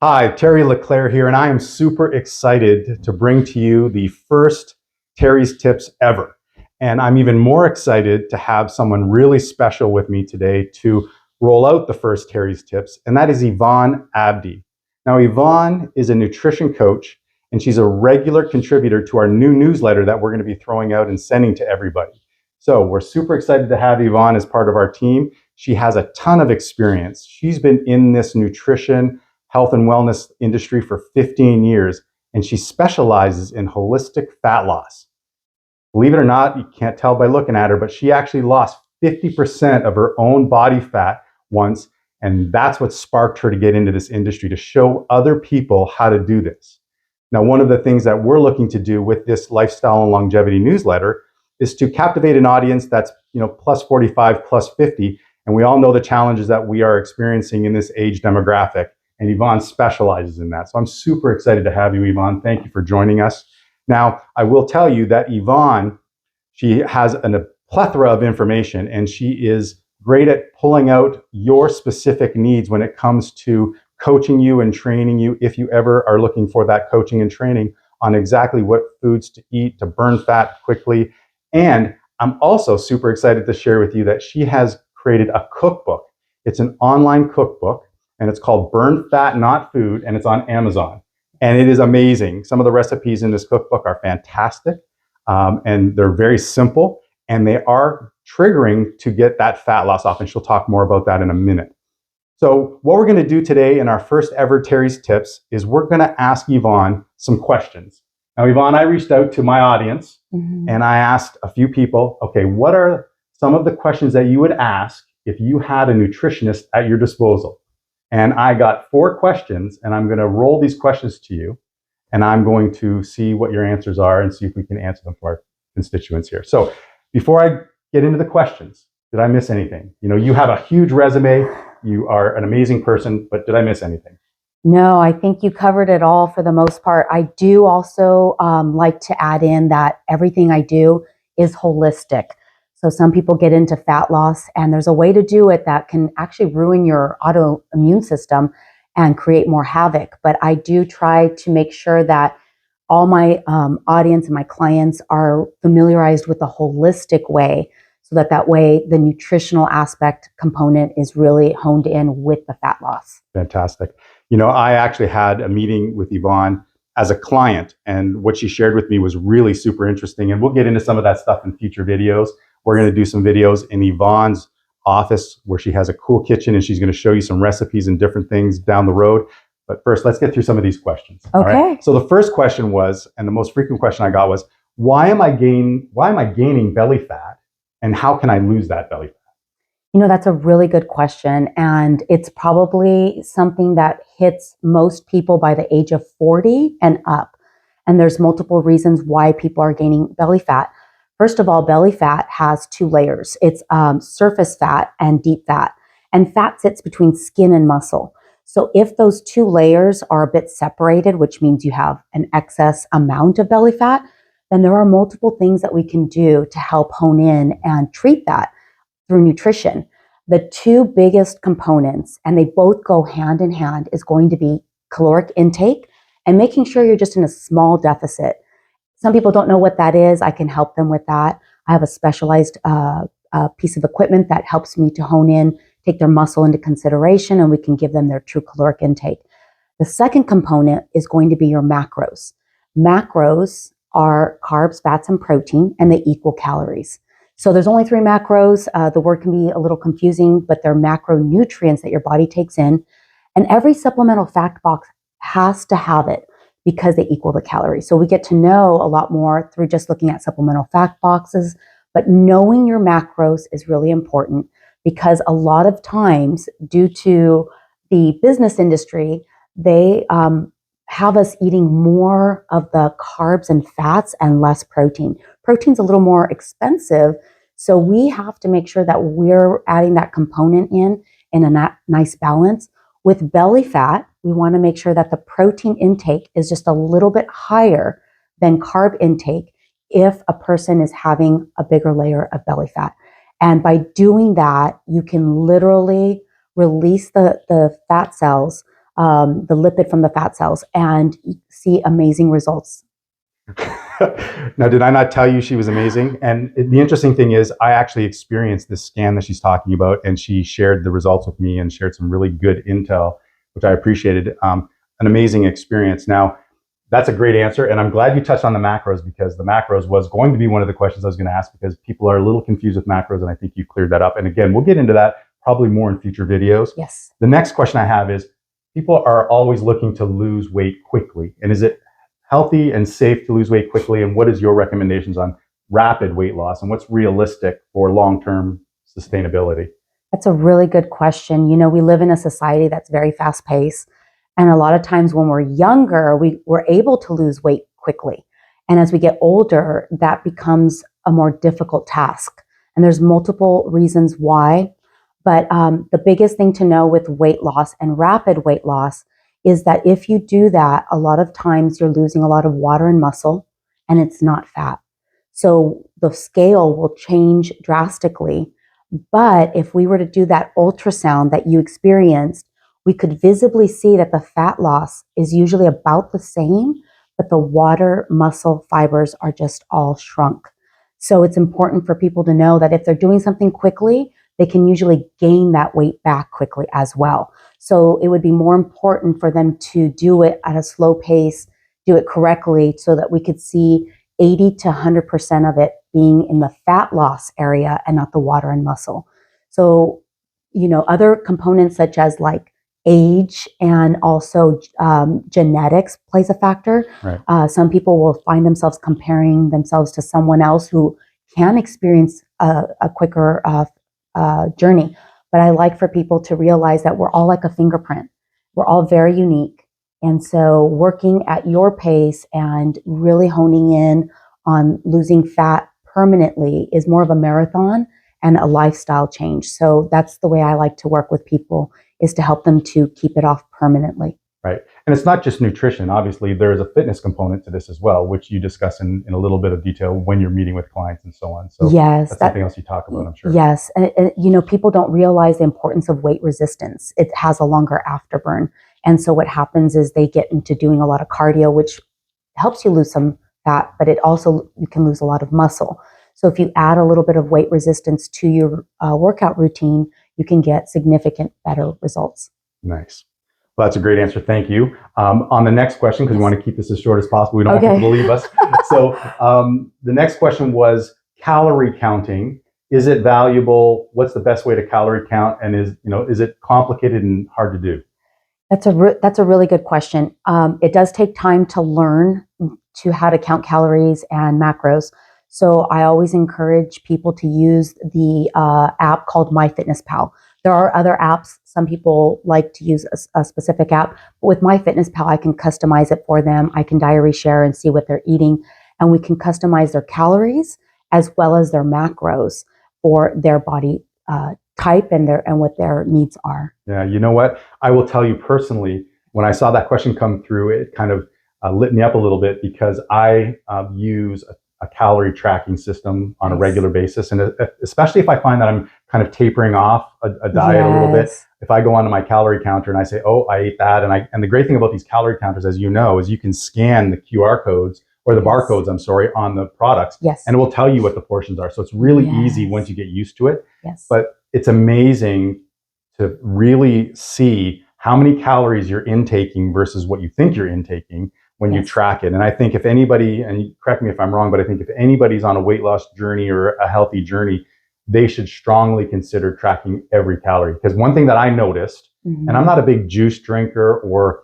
Hi, Terry LeClaire here, and I am super excited to bring to you the first Terry's Tips ever. And I'm even more excited to have someone really special with me today to roll out the first Terry's Tips, and that is Yvonne Abdi. Now, Yvonne is a nutrition coach, and she's a regular contributor to our new newsletter that we're going to be throwing out and sending to everybody. So we're super excited to have Yvonne as part of our team. She has a ton of experience. She's been in this nutrition, health and wellness industry for 15 years, and she specializes in holistic fat loss. Believe it or not, you can't tell by looking at her, but she actually lost 50% of her own body fat once, and that's what sparked her to get into this industry, to show other people how to do this. Now, one of the things that we're looking to do with this lifestyle and longevity newsletter is to captivate an audience that's, plus 45, plus 50, and we all know the challenges that we are experiencing in this age demographic. And Yvonne specializes in that. So I'm super excited to have you, Yvonne. Thank you for joining us. Now, I will tell you that Yvonne, she has a plethora of information, and she is great at pulling out your specific needs when it comes to coaching you and training you, if you ever are looking for that coaching and training on exactly what foods to eat to burn fat quickly. And I'm also super excited to share with you that she has created a cookbook. It's an online cookbook, and it's called Burn Fat, Not Food, and it's on Amazon. And it is amazing. Some of the recipes in this cookbook are fantastic, and they're very simple, and they are triggering to get that fat loss off, and she'll talk more about that in a minute. So what we're gonna do today in our first ever Terry's Tips is we're gonna ask Yvonne some questions. Now, Yvonne, I reached out to my audience, and I asked a few people, okay, what are some of the questions that you would ask if you had a nutritionist at your disposal? And I got 4 questions, and I'm going to roll these questions to you, and I'm going to see what your answers are and see if we can answer them for our constituents here. So before I get into the questions, did I miss anything? You have a huge resume. You are an amazing person, but did I miss anything? No, I think you covered it all for the most part. I do also like to add in that everything I do is holistic. So some people get into fat loss, and there's a way to do it that can actually ruin your autoimmune system and create more havoc. But I do try to make sure that all my audience and my clients are familiarized with the holistic way, so that way the nutritional aspect component is really honed in with the fat loss. Fantastic. I actually had a meeting with Yvonne as a client, and what she shared with me was really super interesting. And we'll get into some of that stuff in future videos. We're going to do some videos in Yvonne's office where she has a cool kitchen, and she's going to show you some recipes and different things down the road. But first, let's get through some of these questions. Okay. All right? So the first question was, and the most frequent question I got was, why am I gaining belly fat, and how can I lose that belly fat? That's a really good question. And it's probably something that hits most people by the age of 40 and up. And there's multiple reasons why people are gaining belly fat. First of all, belly fat has 2 layers. It's surface fat and deep fat. And fat sits between skin and muscle. So if those 2 layers are a bit separated, which means you have an excess amount of belly fat, then there are multiple things that we can do to help hone in and treat that through nutrition. The 2 biggest components, and they both go hand in hand, is going to be caloric intake and making sure you're just in a small deficit. Some people don't know what that is. I can help them with that. I have a specialized piece of equipment that helps me to hone in, take their muscle into consideration, and we can give them their true caloric intake. The second component is going to be your macros. Macros are carbs, fats, and protein, and they equal calories. So there's only 3 macros. The word can be a little confusing, but they're macronutrients that your body takes in. And every supplemental fact box has to have it because they equal the calories. So we get to know a lot more through just looking at supplemental fact boxes, but knowing your macros is really important, because a lot of times, due to the business industry, they have us eating more of the carbs and fats and less protein. Protein's a little more expensive, so we have to make sure that we're adding that component in a nice balance. With belly fat, we want to make sure that the protein intake is just a little bit higher than carb intake if a person is having a bigger layer of belly fat. And by doing that, you can literally release the fat cells, the lipid from the fat cells, and see amazing results. Now, did I not tell you she was amazing? And the interesting thing is, I actually experienced this scan that she's talking about, and she shared the results with me and shared some really good intel, which I appreciated. An amazing experience. Now, that's a great answer, and I'm glad you touched on the macros, because the macros was going to be one of the questions I was going to ask, because people are a little confused with macros, and I think you cleared that up. And again, we'll get into that probably more in future videos. Yes. The next question I have is, people are always looking to lose weight quickly, and is it healthy and safe to lose weight quickly? And what is your recommendations on rapid weight loss, and what's realistic for long-term sustainability? That's a really good question. You know, we live in a society that's very fast paced. And a lot of times when we're younger, we're able to lose weight quickly. And as we get older, that becomes a more difficult task. And there's multiple reasons why. But the biggest thing to know with weight loss and rapid weight loss is that if you do that, a lot of times you're losing a lot of water and muscle, and it's not fat. So the scale will change drastically. But if we were to do that ultrasound that you experienced, we could visibly see that the fat loss is usually about the same, but the water muscle fibers are just all shrunk. So it's important for people to know that if they're doing something quickly, they can usually gain that weight back quickly as well. So it would be more important for them to do it at a slow pace, do it correctly, so that we could see 80 to 100% of it being in the fat loss area and not the water and muscle. So, you know, other components such as like age and also genetics plays a factor. Right. Some people will find themselves comparing themselves to someone else who can experience a quicker journey. But I like for people to realize that we're all like a fingerprint. We're all very unique. And so working at your pace and really honing in on losing fat permanently is more of a marathon and a lifestyle change. So that's the way I like to work with people, is to help them to keep it off permanently. Right. And it's not just nutrition. Obviously, there is a fitness component to this as well, which you discuss in a little bit of detail when you're meeting with clients and so on. So yes, that's something else you talk about, I'm sure. Yes. And, you know, people don't realize the importance of weight resistance. It has a longer afterburn. And so what happens is they get into doing a lot of cardio, which helps you lose some fat, but it also, you can lose a lot of muscle. So if you add a little bit of weight resistance to your workout routine, you can get significant better results. Nice. Well, that's a great answer. Thank you. On the next question, because we want to keep this as short as possible, we don't want people to leave us. So the next question was calorie counting. Is it valuable? What's the best way to calorie count? And is it complicated and hard to do? That's a really good question. It does take time to learn to how to count calories and macros. So I always encourage people to use the app called MyFitnessPal. There are other apps. Some people like to use a specific app. But with MyFitnessPal, I can customize it for them. I can diary share and see what they're eating. And we can customize their calories as well as their macros for their body type and what their needs are. Yeah, you know what? I will tell you personally, when I saw that question come through, it kind of lit me up a little bit, because I use a calorie tracking system on a regular basis. And especially if I find that I'm kind of tapering off a diet a little bit, if I go onto my calorie counter and I say, oh, I ate that. And the great thing about these calorie counters, as you know, is you can scan the QR codes or the barcodes, I'm sorry, on the products. And it will tell you what the portions are. So it's really easy once you get used to it. But it's amazing to really see how many calories you're intaking versus what you think you're intaking when you track it. And I think if anybody, and correct me if I'm wrong, but I think if anybody's on a weight loss journey or a healthy journey, they should strongly consider tracking every calorie. Because one thing that I noticed, and I'm not a big juice drinker or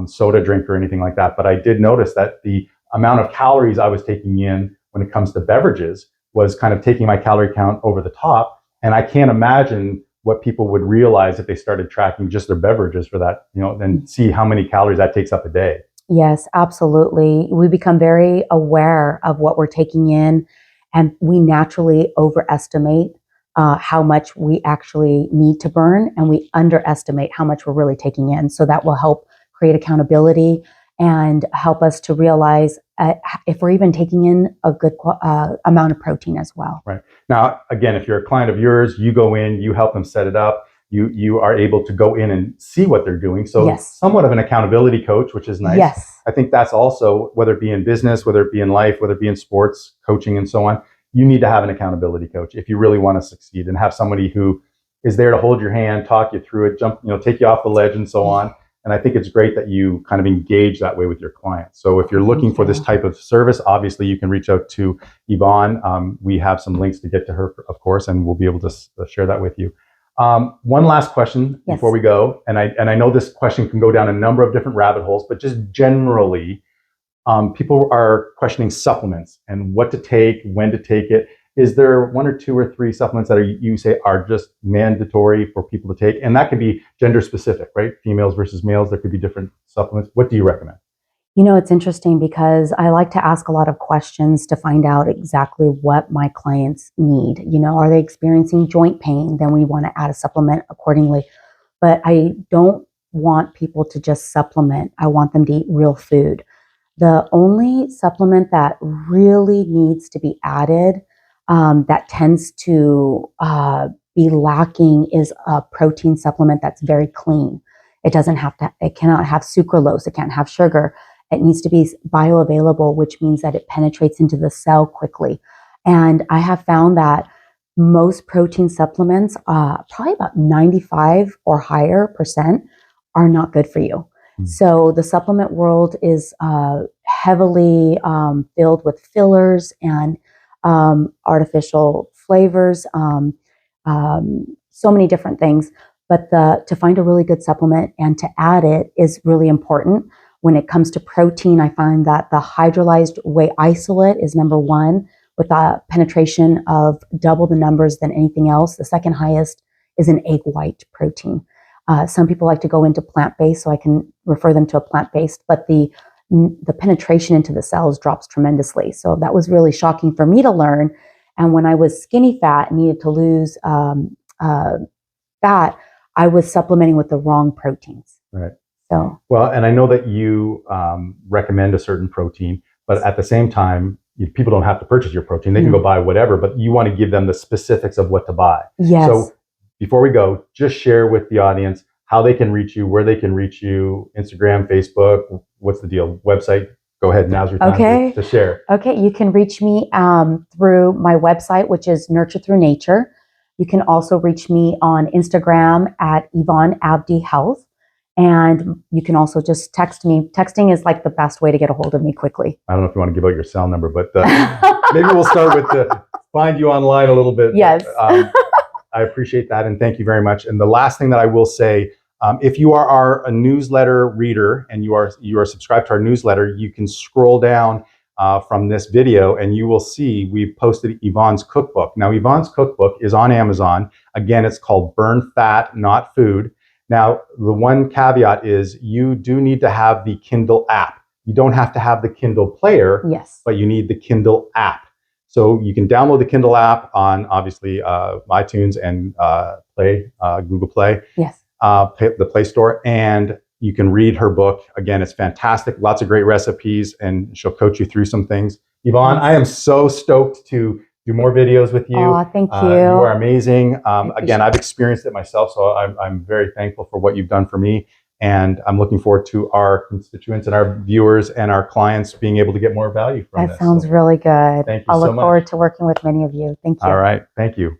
soda drinker or anything like that, but I did notice that the amount of calories I was taking in when it comes to beverages was kind of taking my calorie count over the top. And I can't imagine what people would realize if they started tracking just their beverages for that, and see how many calories that takes up a day. Yes, absolutely. We become very aware of what we're taking in, and we naturally overestimate how much we actually need to burn, and we underestimate how much we're really taking in. So that will help create accountability and help us to realize if we're even taking in a good amount of protein as well. Right. Now, again, if you're a client of yours, you go in, you help them set it up. You are able to go in and see what they're doing. So Yes. somewhat of an accountability coach, which is nice. Yes. I think that's also, whether it be in business, whether it be in life, whether it be in sports, coaching, and so on, you need to have an accountability coach if you really want to succeed, and have somebody who is there to hold your hand, talk you through it, take you off the ledge and so on. And I think it's great that you kind of engage that way with your clients. So if you're looking for this type of service, obviously you can reach out to Yvonne. We have some links to get to her, of course, and we'll be able to share that with you. One last question before we go, and I know this question can go down a number of different rabbit holes, but just generally, people are questioning supplements and what to take, when to take it. Is there one or two or three supplements that you say are just mandatory for people to take? And that could be gender specific, right? Females versus males, there could be different supplements. What do you recommend? It's interesting because I like to ask a lot of questions to find out exactly what my clients need. Are they experiencing joint pain? Then we want to add a supplement accordingly. But I don't want people to just supplement. I want them to eat real food. The only supplement that really needs to be added that tends to be lacking is a protein supplement that's very clean. It cannot have sucralose. It can't have sugar. It needs to be bioavailable, which means that it penetrates into the cell quickly. And I have found that most protein supplements, probably about 95 or higher percent, are not good for you. So the supplement world is heavily filled with fillers and artificial flavors, so many different things. But to find a really good supplement and to add it is really important. When it comes to protein, I find that the hydrolyzed whey isolate is number one, with a penetration of double the numbers than anything else. The second highest is an egg white protein. Some people like to go into plant-based, so I can refer them to a plant-based, but the penetration into the cells drops tremendously. So that was really shocking for me to learn. And when I was skinny fat and needed to lose fat, I was supplementing with the wrong proteins. Right. So well, and I know that you recommend a certain protein, but at the same time, people don't have to purchase your protein. They can go buy whatever, but you want to give them the specifics of what to buy. Yes. So before we go, just share with the audience how they can reach you, where they can reach you, Instagram, Facebook, what's the deal? Website? Go ahead, now's your time to share. Okay, you can reach me through my website, which is Nurture Through Nature. You can also reach me on Instagram at Yvonne Abdi Health. And you can also just text me. Texting is like the best way to get a hold of me quickly. I don't know if you want to give out your cell number, but maybe we'll start with find you online a little bit. Yes. I appreciate that, and thank you very much. And the last thing that I will say, if you are a newsletter reader and you are subscribed to our newsletter, you can scroll down from this video and you will see we've posted Yvonne's cookbook. Now, Yvonne's cookbook is on Amazon. Again, it's called Burn Fat, Not Food. Now, the one caveat is you do need to have the Kindle app. You don't have to have the Kindle player, yes, but you need the Kindle app. So you can download the Kindle app on, obviously, iTunes and Google Play, yes, the Play Store, and you can read her book. Again, it's fantastic. Lots of great recipes, and she'll coach you through some things. Yvonne, I am so stoked to do more videos with you. Oh, thank you. You are amazing. Again, I've experienced it myself, so I'm very thankful for what you've done for me. And I'm looking forward to our constituents and our viewers and our clients being able to get more value from this. That sounds really good. Thank you I'll so look much. forward to working with many of you. Thank you. All right. Thank you.